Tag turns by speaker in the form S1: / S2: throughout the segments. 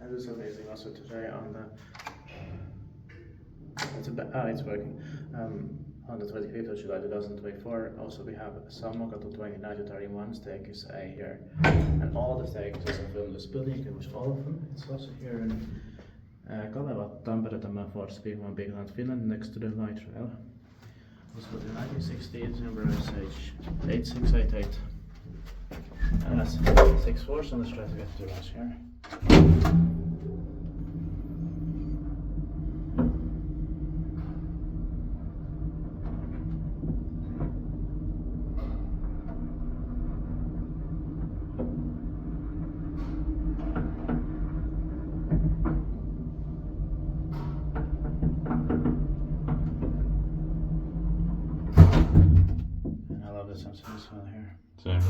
S1: And this is amazing also today on the it's working. On the 25th of July 2024, also we have Sammonkatu 29-31 stages here. And all the stages are filmed in this building, you can watch all of them. It's also here in Kaleva, Tampere, Finland, Finland, next to the light rail. This was in 1960s, number SH 8688. And that's 6 floors, and let's try to get to us here. And I love the sunset as well here.
S2: Same.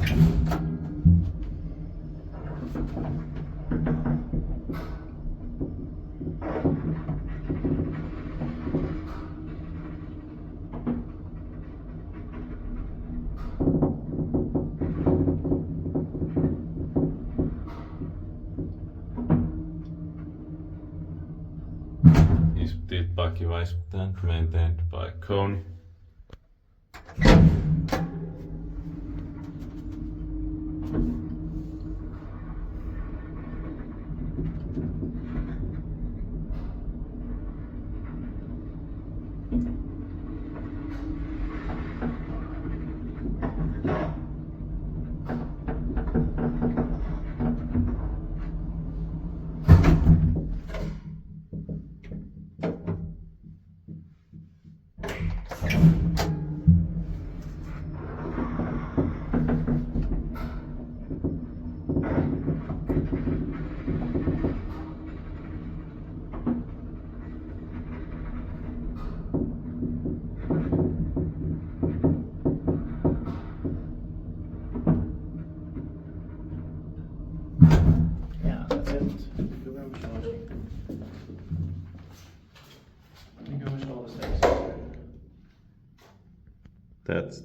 S2: Is built by Kaleva and maintained by Kone.
S1: Yeah, that's it. Thank you very much for watching. Thank you very much for all the steps.
S2: That's